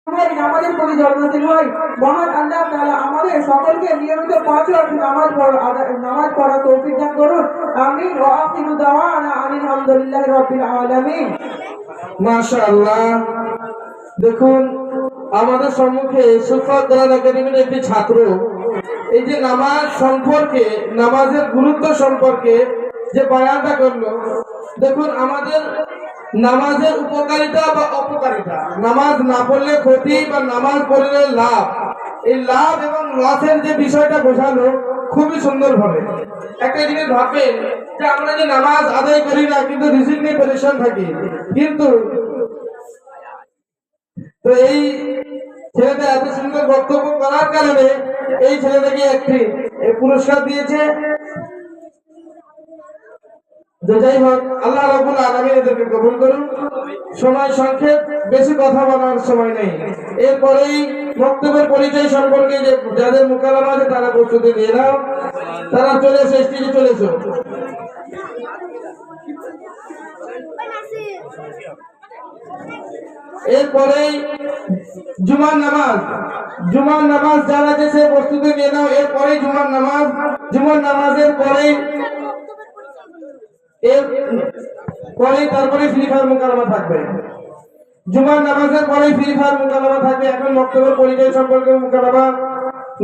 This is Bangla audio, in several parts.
নামাজের প্রতি যত্নশীল হই। মহান আল্লাহ তাআলা আমাদের সকলকে নিয়মিত 5 ওয়াক্ত নামাজ পড়া তৌফিক দান করুন। আমিন। ওয়া আখিরু দাওয়ানা আলহামদুলিল্লাহি রাব্বিল আলামিন। মাশাআল্লাহ। দেখুন আমাদের সম্মুখে সুফাত কোরআন একাডেমির একটি ছাত্র এই যে নামাজ সম্পর্কে, নামাজের গুরুত্ব সম্পর্কে যে বয়ানটা করলো, দেখুন আমাদের নামাজের উপকারিতা বা অপকারিতা, নামাজ না পড়লে ক্ষতি বা নামাজ পড়লে লাভ, এই লাভ এবং লসের যে বিষয়টা বোঝালো খুবই সুন্দর ভাবে। একটা জিনিস ভাববেন যে আমরা যে নামাজ আদায় করি না কিন্তু রিজিক নিয়ে পরেশান থাকি, কিন্তু তো এই ছেলেটা এত সুন্দর বক্তব্য করার কারণে এই ছেলেটাকে একটি পুরস্কার দিয়েছে। যাই হোক, আল্লাহ রাব্বুল আলামিন এদেরকে কবুল করুন। সময় সংক্ষেপ, বেশি কথা বলার সময় নেই। এরপরেই বক্তব্যের পরিচয় সম্পর্কে যে যাদের মুকালামা আছে তারা প্রস্তুতি নিয়ে নাও, তারা চলে এসো, স্টেজে চলে এসো। এরপরেই জুমার নামাজ যারা গেছে প্রস্তুতি নিয়ে নাও। এরপরেই জুমার নামাজের পরেই তারপরে ফ্রি ফায়ার মুকালামা থাকবে। জুমার নামাজের পরেই ফ্রি ফায়ার মুকালামা থাকবে। এখন বক্তব্যের পরিচয় সম্পর্কে মুকালামা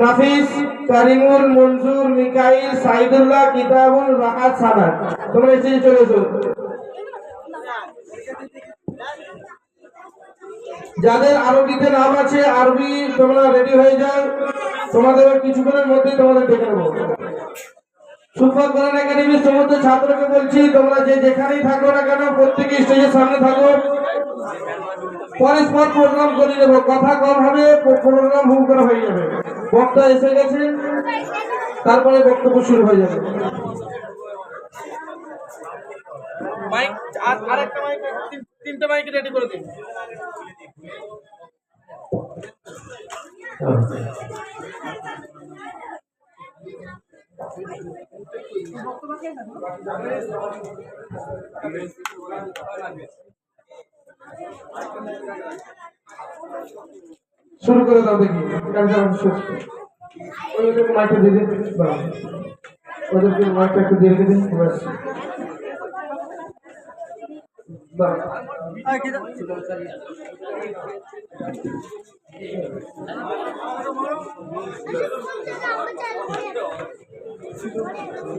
নাফিস, কারিমুল, মনজুর, মিকাইল, সাইদুল্লাহ, কিতাবুল, রাহাত, সানাত। তোমরা স্টেজে চলে এসো। যাদের আরবিতে নাম আছে আরবি তোমরা রেডি হয়ে যাও, তোমাদের কিছুক্ষণের মধ্যে তোমাদের ডেকে নেবো। সুফাত কোরআন একাডেমির সমস্ত ছাত্রকে বলছি, তোমরা যে যেখানেই থাকো না কেন প্রত্যেকে স্টেজের সামনে থাকো। পরস্পর প্রোগ্রাম করে দেবো, কথা কম হবে, প্রোগ্রাম হুম করা হয়ে যাবে। বক্তা এসে গেছেন, তারপরে বক্তব্য শুরু হয়ে যাবে। মাইক আরেকটা মাইক, তিনটা মাইক রেডি করে দিন। শুরু করে দাও দেখি। ওদেরকে মাইকটা দিয়ে দিন, ওদেরকে মাইকটা একটু দিয়ে রেখে দিন।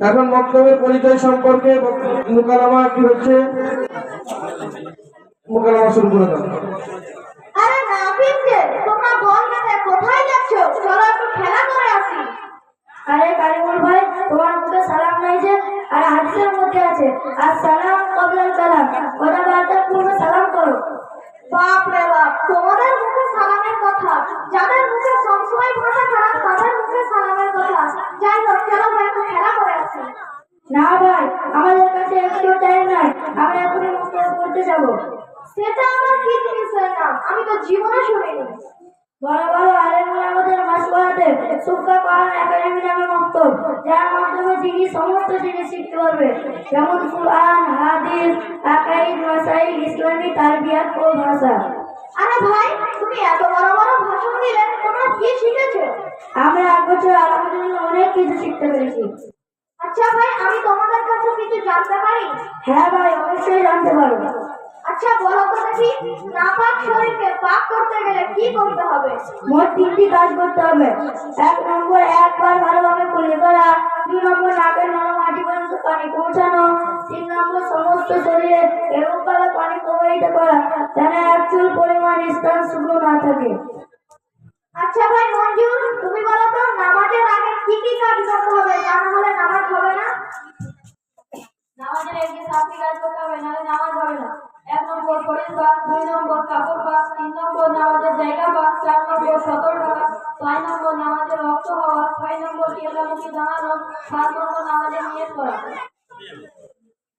এখন বক্তব্যের পরিচয় সম্পর্কে মুকালামা কি হচ্ছে, মুকালামা শুরু করে দাও। আরে নাফিস যে তোমরা বল খেতে কোথায় যাচ্ছ? চলো একটু খেলা করে আসি। আরে কারিমুল ভাই, তোমার মুখে সালাম নাই যে? আর হাদিসের মধ্যে আছে আসসালাম ক্বাবলাল কালাম, কথাবার্তার পূর্বে সালাম করো। বাপ রে বাপ, তোমাদের মুখে সালামের কথা, যাদের মুখে সবসময় ভাষা খারাপ তাদের মুখে সালামের কথা। যাই হোক, চলো ভাই একটু খেলা করে আসি। না ভাই, আমাদের কাছে একটু টাইম নাই, আমরা এখনই মক্তব করতে যাবো। সেটা আমার কি জিনিসের নাম? আমি তো জীবনে শুনিনি। বড় বড় আলেমরা আমাদের মাসওয়ারাতে সুফা কোরআন একাডেমি নামে মক্তব, যার মাধ্যমে যিনি সমস্ত জিনিস শিখতে পারবে, যেমন কুরআন, হাদিস, আকাইদ, মাসাইল, ইসলামী তারবিয়াত ও ভাষা। আরে ভাই, তুমি এত বড় বড় ভাষণ দিলে, তোমরা কি শিখেছো? আমরা এক বছর আলহামদুলিল্লাহ অনেক কিছু শিখতে পেরেছি। আচ্ছা ভাই, আমি তোমাদের কাছে কিছু জানতে পারি? হ্যাঁ ভাই, অবশ্যই জানতে পারো। আচ্ছা বলো তো দেখি, নাপাক শরীরকে পাক করতে গেলে কি করতে হবে? মোট 3টি কাজ করতে হবে। 1 নম্বর, একবার ভালোভাবে কুলি করা। 2 নম্বর, নাকের নরম হাঁটি পর্যন্ত পানি পৌঁছানো। 3 নম্বর, সমস্ত শরীরে এরূপভাবে পানি প্রবাহিত করা যেন এক চুল পরিমাণ স্থান শুকনো না থাকে। আচ্ছা ভাই মঞ্জুর, তুমি বলো তো নামাজের আগে কি কি কাজ করতে হবে, তা না হলে নামাজ হবে না? নামাজের আগে 7টি কাজ করতে হবে, নাহলে নামাজ হবে না। 1 নম্বর শরীর পাক, 2 নম্বর কাপড় পাক, 3 নম্বর নামাজের জায়গা পাক, 4 নম্বর সতর ঢাকা, 5 নম্বর নামাজের রক্ত হওয়া, 6 নম্বর কিবলামুখী দাঁড়ানো, 7 নম্বর নামাজের নিয়ত করা।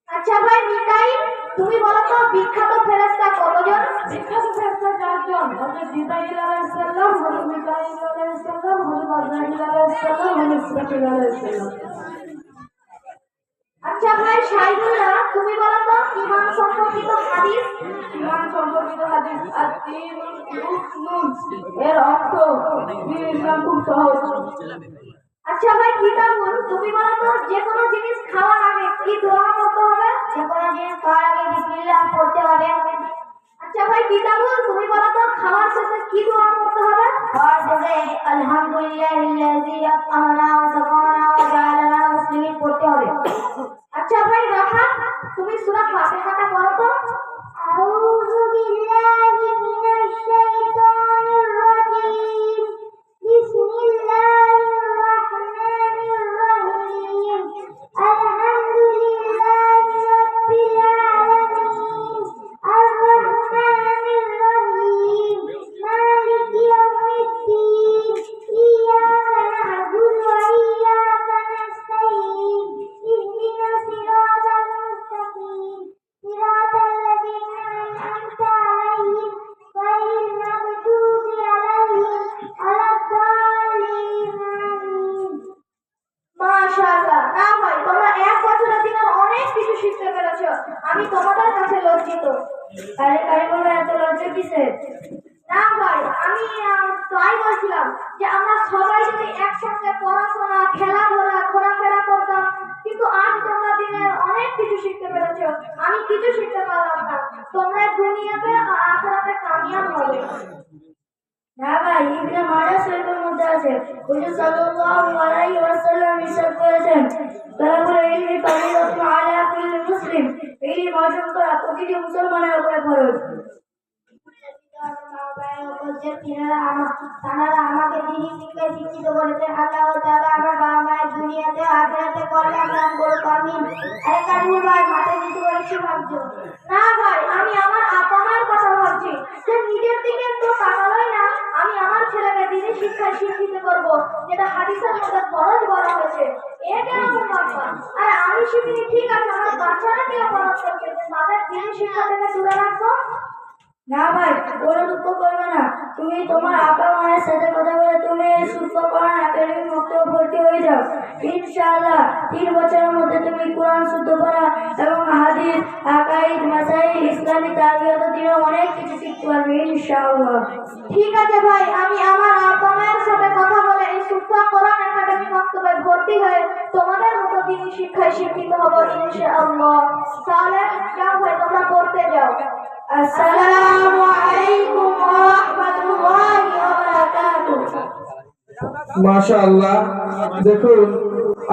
আচ্ছা ভাই মিকাইল, তুমি বলো তো বিখ্যাত ফেরেশতা কতজন? বিখ্যাত ফেরেশতা 4 জন, হযরত জিবরাইল আলাইহিস সালাম, হযরত মিকাইল আলাইহিস সালাম, হযরত আজরাইল আলাইহিস সালাম, হযরত ইসরাফিল আলাইহিস সালাম। আচ্ছা ভাই শাইখুল্লাহ, তুমি বলো তো ঈমান সম্পর্কিত হাদিস। ঈমান সম্পর্কিত হাদিস আদ-দীন ইউসনুন এর অর্থ দ্বীন ইসলাম খুব সহজ। আচ্ছা ভাই কিতাবুল, তুমি বলো তো যে কোনো জিনিস খাওয়ার আগে কি দোয়া করতে হবে? যে কোনো জিনিস খাওয়ার আগে বিসমিল্লাহ পড়তে হবে। আচ্ছা ভাই কিতাবুল, তুমি বলো তো খাওয়ার শেষে কি দোয়া করতে হবে? খাওয়ার শেষে আলহামদুলিল্লাহিল্লাযী আত'আমানা ওয়া সাকানা ওয়া জাআলানা মুসলিমিন পড়তে হবে। আচ্ছা ভাই রাহাত, তুমি সূরা ফাতিহাটা পড়ো তো। আউযু বিল্লাহি মিনাশ শাইতানির রাজীম। বিসমিল্লাহির রাহমানির রাহিম। আলহামদুলিল্লাহি রাব্বিল আলামিন। আর-রাহমানির রাহিম। মালিকি ইয়াউমিদ্দিন। ইয়্যাকা না'বুদু ওয়া ইয়্যাকা নাস্তাঈন। ইহদিনাস সিরাতাল মুস্তাকিম। সিরাতাল লাযীনা আন'আমতা আলাইহিম গায়রিল মাগদুবি আলাইহিম ওয়ালাদ-দাল্লিন। আমিন। মাশাআল্লাহ। না ভাই, তোমরা এক বছরের দিনে অনেক কিছু শিখতে পেরেছো। আমি তোমাদের কাছে লজ্জিত। আরে কারিমুল ভাই, এত লজ্জা কিসের? না ভাই, আমি তাই বলছিলাম যে আমরা সবাই যদি একসঙ্গে পড়াশোনা, খেলাধুলা, ঘোরাফেরা করতাম, কিন্তু আজ তোমরা দিনের অনেক কিছু শিখতে পেরেছো, আমি কিছু শিখতে পারলাম না। তোমরা দুনিয়াতে আর আখিরাতে কামিয়াব হবে। না ভাই, ইবনে মাজাহ শরীফের মধ্যে আছে, হুজুর সাল্লাল্লাহু আলাইহি ওয়াসাল্লাম ইরশাদ করেছেন, তালাবুল ইলমি ফারিদাতুন আলা কুল্লি মুসলিম। ইলম অর্জন করা প্রতিটি মুসলমানের উপরে ফরজ। তারা আমাকে দ্বীনি শিক্ষায় শিক্ষিত করেছেন। আল্লাহ তাআলা আমার বাবা মায়ের দুনিয়াতে আখিরাতে কল্যাণ দান করুন। আমিন। আরে কারিমুল ভাই, মাথা নিচু করে কি ভাবছো? না ভাই, আমি আমার আপা মায়ের কথা ভাবছি। যে নিজের দিকে তো তাকালোই না, আমি আমার ছেলেকে দ্বীনি শিক্ষায় শিক্ষিত করব, যেটা হাদিসের মধ্যে ফরজ বলা হয়েছে। এ কেমন কথা? আরে আমি শিখিনি ঠিক আছে, আমার বাচ্চারা কেন ফরজ করছে যে তাদের দ্বীনি শিক্ষা থেকে দূরে রাখবো? না ভাই, কোনো দুঃখ করবে না। তুমি তোমার আপা মায়ের সাথে কথা বলে তুমি সুস্থ কোরআন একাডেমি মক্তবে ভর্তি হয়ে যাও। ইনশাআল্লাহ 3 বছরের মধ্যে তুমি কোরআন শুদ্ধ করা এবং হাদিস, আকাইদ, মাসাইল, ইসলামী তারবিয়ত দিয়ে অনেক কিছু শিখতে পারবে ইনশাআল্লাহ। ঠিক আছে ভাই, আমি আমার আপা মায়ের সাথে কথা বলে এই সুস্থ কোরআন একাডেমি মক্তবে ভর্তি হয়ে তোমাদের মতো দ্বীনি শিক্ষায় শিক্ষিত হব ইনশাআল্লাহ। তাহলে যাও ভাই, তোমরা পড়তে যাও। আসসালামু আলাইকুম ওয়া রাহমাতুল্লাহি ওয়া বারাকাতুহু। মাশাআল্লাহ, দেখুন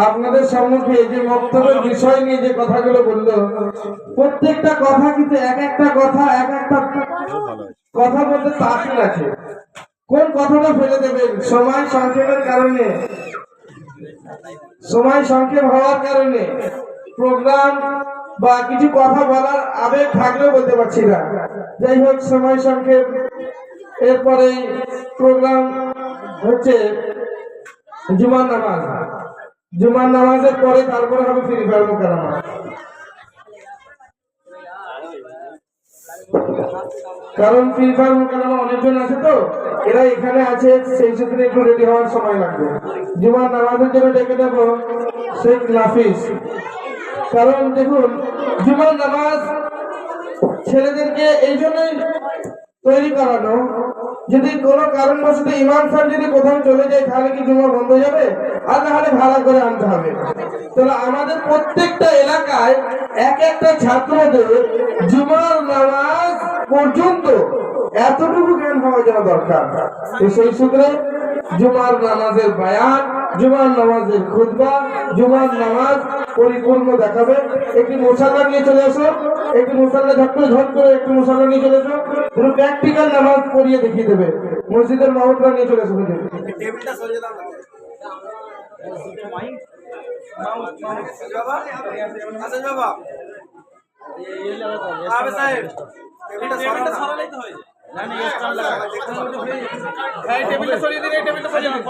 আপনাদের সম্মুখে যে বক্তব্যের বিষয় নিয়ে যে কথাগুলো বললো, প্রত্যেকটা কথা কিন্তু এক একটা কথা কথা বলতে তাসির আছে। কোন কথাটা ফেলে দেবেন সময় সংক্ষেপের কারণে, সময় সংক্ষেপ হওয়ার কারণে প্রোগ্রাম বা কিছু কথা বলার আবেগ থাকলেও বলতে পারছি না। যাই হোক, সময় সংক্ষেপ। এরপরে প্রোগ্রাম হচ্ছে জুমার নামাজ। জুমার নামাজের পরে তারপরে হবে ফ্রি ফায়ার মোকাররমা। কারণ ফ্রি ফায়ার মোকাররমা অনেকজন আছে তো, এরা এখানে আছে, সেই সূত্রে একটু রেডি হওয়ার সময় লাগবে। জুমার নামাজের জন্য ডেকে দেব শেখ নাফিস। কারণ দেখুন, জুমার নামাজ ছেলেদেরকে এই জন্যই তৈরি করানো, যদি কোনো কারণবশত ইমাম সাহেব যদি কোথাও চলে যায় তাহলে কি জুমা বন্ধ হয়ে যাবে? আর নাহলে ভাড়া করে আনতে হবে। তাহলে আমাদের প্রত্যেকটা এলাকায় এক একটা ছাত্রদের জুমার নামাজ পর্যন্ত এতটুকু জ্ঞান হওয়া যাওয়া দরকার। সেই সূত্রে জুমার নামাজের বায়ান, জুমার নামাজের খুতবা, জুমার নামাজ পরিপূর্ণ দেখাবে। একটি মুসাল্লা নিয়ে চলে আসো, একটি মুসাল্লা ঝট করে একটু মুসাল্লা নিয়ে চলে আসো, পুরো প্র্যাকটিক্যাল নামাজ পড়িয়ে দেখিয়ে দেবে। মসজিদের মাহমুদরা নিয়ে চলে আসো। টেবিলটা সরিয়ে দাও না। বাবা আবে সাহেব, টেবিলটা সরালেই তো হয়। টেবিলটা সরিয়ে দিন, টেবিলটা সরিয়ে দিন,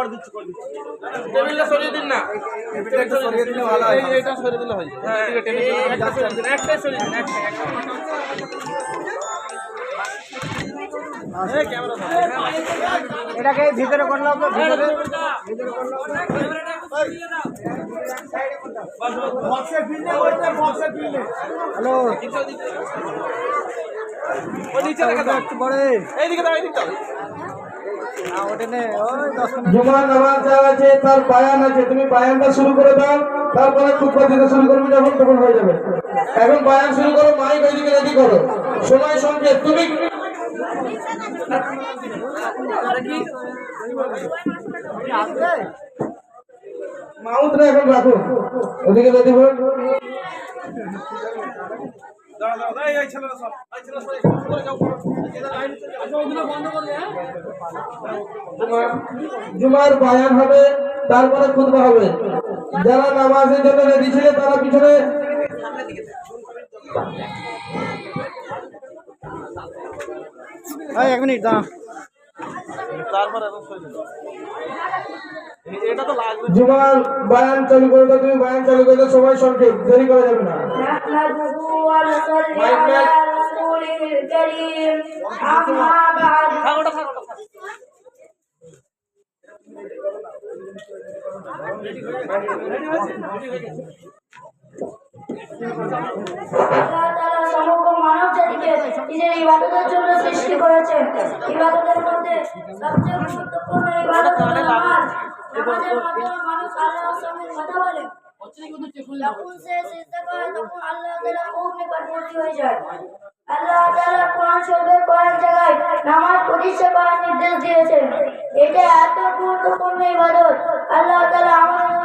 টেবিলটা সরিয়ে দিন না, টেবিলটা সরিয়ে দিলে ভালো হয়। এইটা সরিয়ে দিলে হয়। হ্যাঁ, টেবিলটা সরিয়ে দিন, একটাই সরিয়ে দিন, একটা। ক্যামেরা এটাকে ভিতরে করলাম তো ভিতরে হ্যালো একটু পরে জুমার নামাজ যা আছে তার বায়ান আছে, তুমি বায়ানটা শুরু করে দাও, তারপরে খুতবা দিতে শুরু করবে, যখন তখন হয়ে যাবে। এখন বায়ান শুরু করো, মাইক ওইদিকে রেডি করো, সময় সংক্ষেপ। তুমি মাউথটা এখন রাখো, ওদিকে রেডি করো। জুমার বায়ান হবে, তারপরে খুতবা হবে। যারা নামাজের জন্য রেডি ছিল তারা পিছনে এক মিনিট দাঁড়া জুমার বায়ান চালু করে দাও, তুমি বায়ান চালু করে দাও, সময় সংক্ষেপ, দেরি করা যাবে না। نحمده ونصلي على رسوله الكريم أما بعد আল্লাহ তাআলা সমগ্র মানব জাতিকে নিজের ইবাদতের জন্য সৃষ্টি করেছেন। ইবাদতের মধ্যে সবচেয়ে গুরুত্বপূর্ণ ইবাদত হলো নামাজ। নামাজের মাধ্যমে মানুষ আল্লাহর সঙ্গে কথা বলে। যখন সে সিজদা করে তখন আল্লাহ তাআলা খুব নিকটবর্তী হয়ে যায়। আল্লাহ তাআলা কোরআন শরীফের কয়েক জায়গায় নামাজ প্রতিষ্ঠা করার নির্দেশ দিয়েছেন। এটা এত গুরুত্বপূর্ণ ইবাদত। আল্লাহ তাআলা আমাদের